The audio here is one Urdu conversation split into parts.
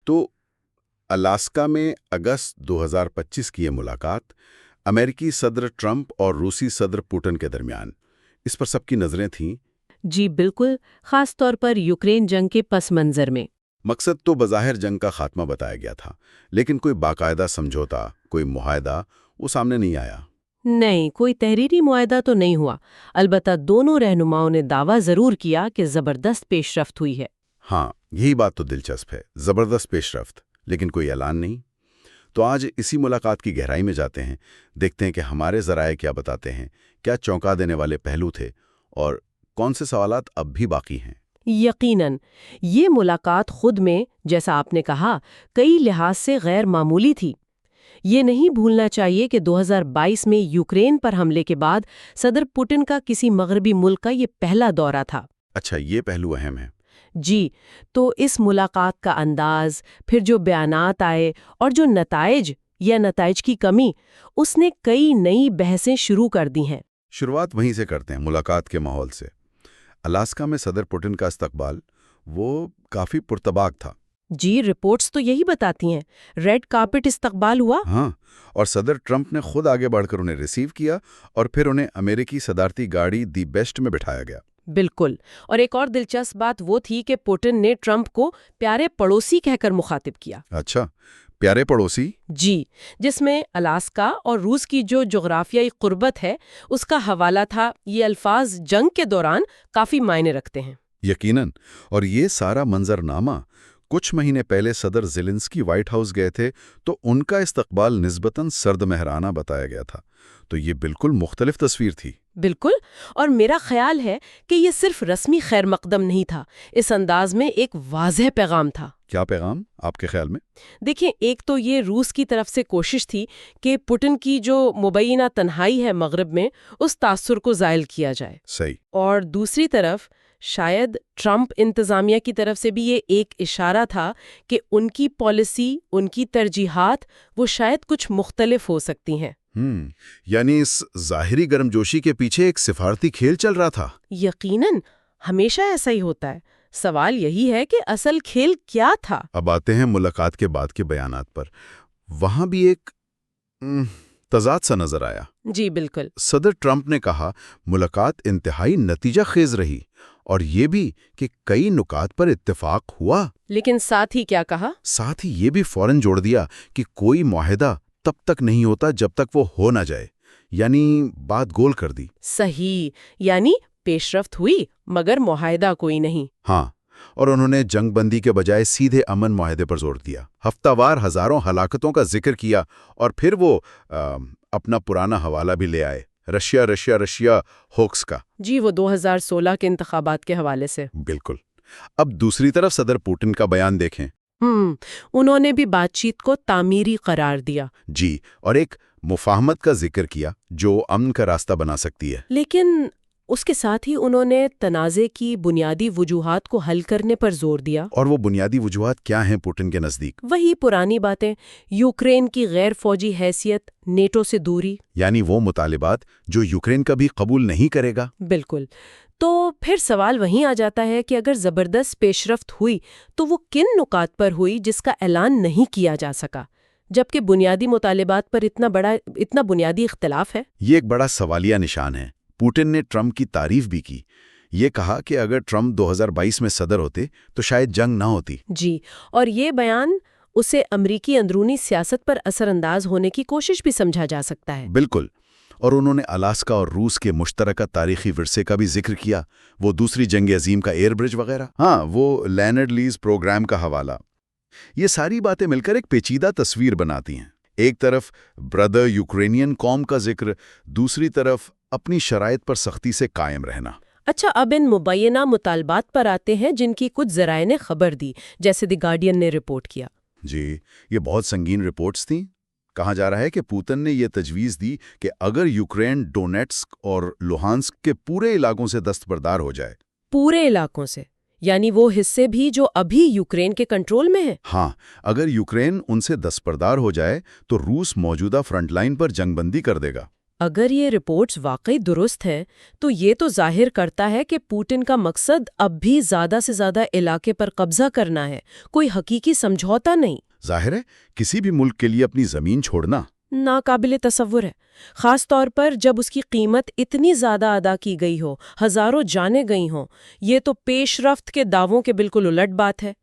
تو الاسکا میں اگست 2025 کی یہ ملاقات امریکی صدر ٹرمپ اور روسی صدر پوٹن کے درمیان، اس پر سب کی نظریں تھیں۔ جی بالکل، خاص طور پر یوکرین جنگ کے پس منظر میں۔ مقصد تو بظاہر جنگ کا خاتمہ بتایا گیا تھا، لیکن کوئی باقاعدہ سمجھوتا، کوئی معاہدہ وہ سامنے نہیں آیا۔ نہیں، کوئی تحریری معاہدہ تو نہیں ہوا، البتہ دونوں رہنماؤں نے دعویٰ ضرور کیا کہ زبردست پیش رفت ہوئی ہے۔ ہاں، یہی بات تو دلچسپ ہے، زبردست پیش رفت، لیکن کوئی اعلان نہیں۔ تو آج اسی ملاقات کی گہرائی میں جاتے ہیں، دیکھتے ہیں کہ ہمارے ذرائع کیا بتاتے ہیں، کیا چونکا دینے والے پہلو تھے اور کون سے سوالات اب بھی باقی ہیں۔ یقیناً یہ ملاقات خود میں، جیسا آپ نے کہا، کئی لحاظ سے غیر معمولی تھی۔ یہ نہیں بھولنا چاہیے کہ 2022 میں یوکرین پر حملے کے بعد صدر پوٹن کا کسی مغربی ملک کا یہ پہلا دورہ تھا۔ اچھا، یہ پہلو اہم ہے۔ جی، تو اس ملاقات کا انداز، پھر جو بیانات آئے اور جو نتائج یا نتائج کی کمی، اس نے کئی نئی بحثیں شروع کر دی ہیں۔ شروعات وہیں سے کرتے ہیں، ملاقات کے ماحول سے۔ الاسکا میں صدر پوٹن کا استقبال وہ کافی پرتباک تھا۔ جی، رپورٹس تو یہی بتاتی ہیں، ریڈ کارپٹ استقبال ہوا۔ ہاں، اور صدر ٹرمپ نے خود آگے بڑھ کر انہیں ریسیو کیا اور پھر انہیں امریکی صدارتی گاڑی دی بیسٹ میں بٹھایا گیا۔ بالکل، اور ایک اور دلچسپ بات وہ تھی کہ پوٹن نے ٹرمپ کو پیارے پڑوسی کہہ کر مخاطب کیا۔ اچھا، پیارے پڑوسی؟ جی، جس میں الاسکا اور روس کی جو جغرافیائی قربت ہے اس کا حوالہ تھا۔ یہ الفاظ جنگ کے دوران کافی معنی رکھتے ہیں۔ یقیناً، اور یہ سارا منظرنامہ کچھ مہینے پہلے صدر زیلنسکی وائٹ ہاؤس گئے تھے تو ان کا استقبال نسبتاً سرد مہرانہ بتایا گیا تھا، تو یہ بالکل مختلف تصویر تھی۔ بالکل، اور میرا خیال ہے کہ یہ صرف رسمی خیر مقدم نہیں تھا، اس انداز میں ایک واضح پیغام تھا۔ کیا پیغام آپ کے خیال میں؟ دیکھیں، ایک تو یہ روس کی طرف سے کوشش تھی کہ پوٹن کی جو مبینہ تنہائی ہے مغرب میں، اس تاثر کو زائل کیا جائے۔ صحیح۔ اور دوسری طرف شاید ٹرمپ انتظامیہ کی طرف سے بھی یہ ایک اشارہ تھا کہ ان کی پالیسی، ان کی ترجیحات وہ شاید کچھ مختلف ہو سکتی ہیں۔ یعنی اس ظاہری گرمجوشی کے پیچھے ایک سفارتی کھیل چل رہا تھا۔ یقیناً، ہمیشہ ایسا ہی ہوتا ہے۔ سوال یہی ہے کہ اصل کھیل کیا تھا؟ اب آتے ہیں ملاقات کے بعد کے بیانات پر۔ وہاں بھی ایک تضاد سا نظر آیا۔ جی بالکل۔ صدر ٹرمپ نے کہا ملاقات انتہائی نتیجہ خیز رہی، اور یہ بھی کہ کئی نکات پر اتفاق ہوا۔ لیکن ساتھ ہی کیا کہا؟ ساتھ ہی یہ بھی فوراً جوڑ دیا کہ کوئی معاہدہ تب تک نہیں ہوتا جب تک وہ ہو نہ جائے، یعنی بات گول کر دی۔ صحیح، یعنی پیش رفت ہوئی مگر معاہدہ کوئی نہیں۔ ہاں، اور انہوں نے جنگ بندی کے بجائے سیدھے امن معاہدے پر زور دیا، ہفتہ وار ہزاروں ہلاکتوں کا ذکر کیا، اور پھر وہ اپنا پرانا حوالہ بھی لے آئے، رشیا ہوکس کا۔ جی، وہ 2016 کے انتخابات کے حوالے سے۔ بالکل۔ اب دوسری طرف صدر پوٹن کا بیان دیکھیں۔ انہوں نے بھی بات چیت کو تعمیری قرار دیا۔ جی، اور ایک مفاہمت کا ذکر کیا جو امن کا راستہ بنا سکتی ہے۔ لیکن اس کے ساتھ ہی انہوں نے تنازع کی بنیادی وجوہات کو حل کرنے پر زور دیا۔ اور وہ بنیادی وجوہات کیا ہیں پوٹن کے نزدیک؟ وہی پرانی باتیں، یوکرین کی غیر فوجی حیثیت، نیٹو سے دوری، یعنی وہ مطالبات جو یوکرین کبھی قبول نہیں کرے گا۔ بالکل۔ تو پھر سوال وہیں آ جاتا ہے کہ اگر زبردست پیش رفت ہوئی تو وہ کن نکات پر ہوئی جس کا اعلان نہیں کیا جا سکا، جبکہ بنیادی مطالبات پر اتنا بنیادی اختلاف ہے؟ یہ ایک بڑا سوالیہ نشان ہے۔ پوٹن نے ٹرمپ کی تعریف بھی کی، یہ کہا کہ اگر ٹرمپ 2022 میں صدر ہوتے تو شاید جنگ نہ ہوتی۔ جی، اور یہ بیان اسے امریکی اندرونی سیاست پر اثر انداز ہونے کی کوشش بھی سمجھا جا سکتا ہے۔ بالکل، اور انہوں نے الاسکا اور روس کے مشترکہ تاریخی ورثے کا بھی ذکر کیا، وہ دوسری جنگ عظیم کا ایئر برج وغیرہ، ہاں، وہ لینڈ لیز پروگرام کا حوالہ۔ یہ ساری باتیں مل کر ایک پیچیدہ تصویر بناتی ہیں۔ ایک طرف برادر یوکرینین قوم کا ذکر، دوسری طرف اپنی شرائط پر سختی سے قائم رہنا۔ اچھا، اب ان مبینہ مطالبات پر آتے ہیں جن کی کچھ ذرائع نے خبر دی، جیسے دی گارڈین نے رپورٹ کیا۔ جی، یہ بہت سنگین رپورٹس تھیں۔ کہا جا رہا ہے کہ پوتن نے یہ تجویز دی کہ اگر یوکرین ڈونیٹسک اور لوہانسک کے پورے علاقوں سے دستبردار ہو جائے۔ پورے علاقوں سے، یعنی وہ حصے بھی جو ابھی یوکرین کے کنٹرول میں ہیں؟ ہاں، اگر یوکرین ان سے دستبردار ہو جائے تو روس موجودہ فرنٹ لائن پر جنگ بندی کر دے گا۔ اگر یہ رپورٹس واقعی درست ہیں تو یہ تو ظاہر کرتا ہے کہ پوٹن کا مقصد اب بھی زیادہ سے زیادہ علاقے پر قبضہ کرنا ہے، کوئی حقیقی سمجھوتا نہیں۔ ظاہر ہے کسی بھی ملک کے لیے اپنی زمین چھوڑنا ناقابل تصور ہے، خاص طور پر جب اس کی قیمت اتنی زیادہ ادا کی گئی ہو، ہزاروں جانیں گئی ہوں۔ یہ تو پیش رفت کے دعووں کے بالکل الٹ بات ہے۔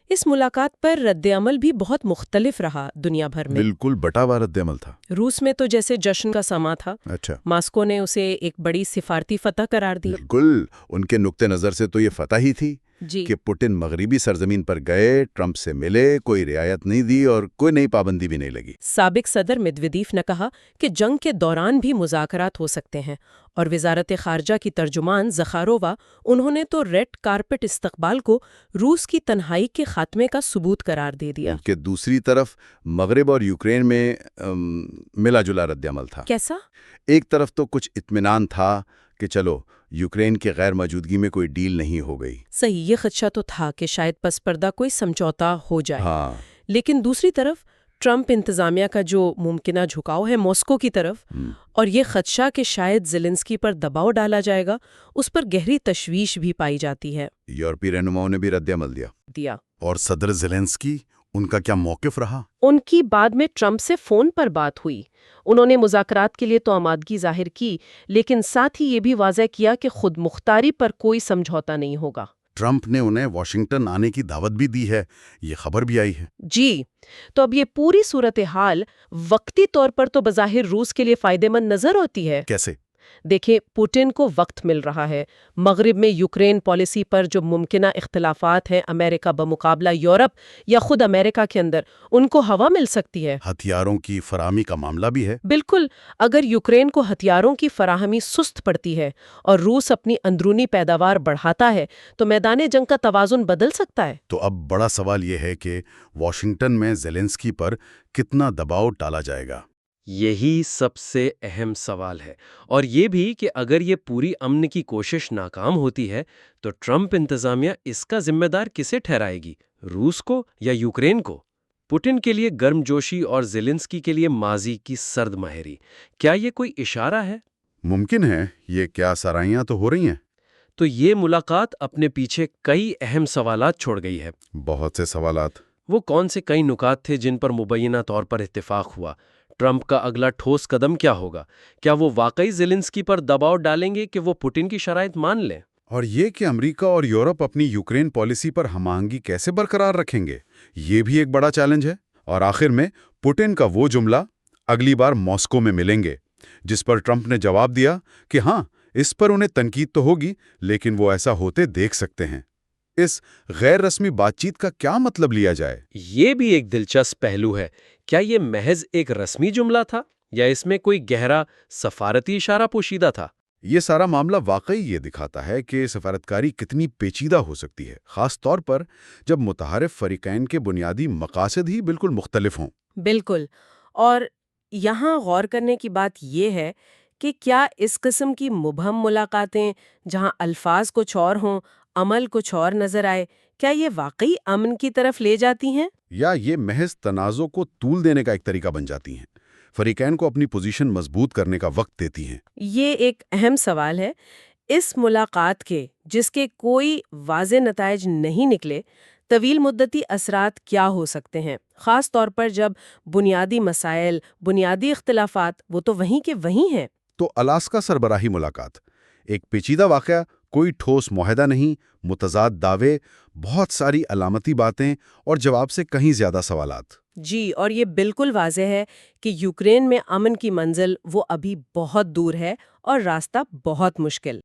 اس ملاقات پر رد عمل بھی بہت مختلف رہا دنیا بھر میں۔ بالکل بٹا ہوا رد عمل تھا۔ روس میں تو جیسے جشن کا سماں تھا، اچھا، ماسکو نے اسے ایک بڑی سفارتی فتح قرار دی۔ بالکل ان کے نقطہ نظر سے تو یہ فتح ہی تھی جی، کہ پوٹن مغربی سرزمین پر گئے، ٹرمپ سے ملے، کوئی رعایت نہیں دی اور کوئی نئی پابندی بھی نہیں لگی۔ سابق صدر میدویدیف نے کہا کہ جنگ کے دوران بھی مذاکرات ہو سکتے ہیں، اور وزارت خارجہ کی ترجمان زخارووا، انہوں نے تو ریڈ کارپٹ استقبال کو روس کی تنہائی کے خاتمے کا ثبوت قرار دے دیا۔ کہ دوسری طرف مغرب اور یوکرین میں ملا جلا رد عمل تھا۔ کیسا؟ ایک طرف تو کچھ اطمینان تھا کہ چلو یوکرین کے غیر موجودگی میں کوئی ڈیل نہیں ہو گئی۔ صحیح، یہ خدشہ تو تھا کہ شاید پس پردہ کوئی سمجھوتا ہو جائے۔ ہاں، لیکن دوسری طرف ٹرمپ انتظامیہ کا جو ممکنہ جھکاؤ ہے ماسکو کی طرف، اور یہ خدشہ کہ شاید زیلنسکی پر دباؤ ڈالا جائے گا، اس پر گہری تشویش بھی پائی جاتی ہے۔ یورپی رہنماؤں نے بھی رد عمل دیا۔ اور صدر زیلنسکی، ان کا کیا موقف رہا؟ ان کی بعد میں ٹرمپ سے فون پر بات ہوئی۔ انہوں نے مذاکرات کے لیے تو آمادگی ظاہر کی، لیکن ساتھ ہی یہ بھی واضح کیا کہ خود مختاری پر کوئی سمجھوتا نہیں ہوگا۔ ٹرمپ نے انہیں واشنگٹن آنے کی دعوت بھی دی ہے، یہ خبر بھی آئی ہے۔ جی، تو اب یہ پوری صورتحال وقتی طور پر تو بظاہر روس کے لیے فائدہ مند نظر ہوتی ہے۔ کیسے؟ دیکھیں، پوٹن کو وقت مل رہا ہے۔ مغرب میں یوکرین پالیسی پر جو ممکنہ اختلافات ہیں امریکہ بمقابلہ یورپ یا خود امریکہ کے اندر، ان کو ہوا مل سکتی ہے۔ ہتھیاروں کی فراہمی کا معاملہ بھی ہے۔ بالکل، اگر یوکرین کو ہتھیاروں کی فراہمی سست پڑتی ہے اور روس اپنی اندرونی پیداوار بڑھاتا ہے تو میدان جنگ کا توازن بدل سکتا ہے۔ تو اب بڑا سوال یہ ہے کہ واشنگٹن میں زیلنسکی پر کتنا دباؤ ڈالا جائے گا؟ یہی سب سے اہم سوال ہے، اور یہ بھی کہ اگر یہ پوری امن کی کوشش ناکام ہوتی ہے تو ٹرمپ انتظامیہ اس کا ذمہ دار کسے ٹھہرائے گی؟ روس کو یا یوکرین کو؟ پوٹن کے لیے گرم جوشی اور زیلنسکی کے لیے ماضی کی سرد ماہری، کیا یہ کوئی اشارہ ہے؟ ممکن ہے، یہ کیا سرائیاں تو ہو رہی ہیں۔ تو یہ ملاقات اپنے پیچھے کئی اہم سوالات چھوڑ گئی ہے۔ بہت سے سوالات۔ وہ کون سے کئی نکات تھے جن پر مبینہ طور پر اتفاق ہوا؟ ٹرمپ کا اگلا ٹھوس قدم کیا ہوگا؟ کیا وہ واقعی زیلنسکی پر دباؤ ڈالیں گے کہ وہ پوٹن کی شرائط مان لیں؟ اور یہ کہ امریکہ اور یورپ اپنی یوکرین پالیسی پر ہم آہنگی کیسے برقرار رکھیں گے، یہ بھی ایک بڑا چیلنج ہے۔ اور آخر میں پوٹن کا وہ جملہ اگلی بار ماسکو میں ملیں گے، جس پر ٹرمپ نے جواب دیا کہ ہاں، اس پر انہیں تنقید تو ہوگی لیکن وہ ایسا ہوتے دیکھ سکتے ہیں۔ اس غیر رسمی بات چیت کا کیا مطلب لیا جائے؟ یہ بھی ایک دلچسپ پہلو ہے۔ کیا یہ محض ایک رسمی جملہ تھا یا اس میں کوئی گہرا سفارتی اشارہ پوشیدہ تھا؟ یہ سارا معاملہ واقعی یہ دکھاتا ہے کہ سفارتکاری کتنی پیچیدہ ہو سکتی ہے، خاص طور پر جب متحارب فریقین کے بنیادی مقاصد ہی بالکل مختلف ہوں۔ بالکل، اور یہاں غور کرنے کی بات یہ ہے کہ کیا اس قسم کی مبہم ملاقاتیں جہاں الفاظ کچھ اور ہوں، عمل کچھ اور نظر آئے، کیا یہ واقعی امن کی طرف لے جاتی ہیں؟ یا یہ محض تنازع کو طول دینے کا ایک طریقہ بن جاتی ہیں، فریقین کو اپنی پوزیشن مضبوط کرنے کا وقت دیتی ہیں؟ یہ ایک اہم سوال ہے۔ اس ملاقات کے، جس کے کوئی واضح نتائج نہیں نکلے، طویل مدتی اثرات کیا ہو سکتے ہیں، خاص طور پر جب بنیادی مسائل، بنیادی اختلافات وہ تو وہیں کے وہیں ہیں۔ تو الاسکا سربراہی ملاقات ایک پیچیدہ واقعہ، کوئی ٹھوس معاہدہ نہیں، متضاد دعوے، بہت ساری علامتی باتیں اور جواب سے کہیں زیادہ سوالات۔ جی، اور یہ بالکل واضح ہے کہ یوکرین میں امن کی منزل وہ ابھی بہت دور ہے اور راستہ بہت مشکل۔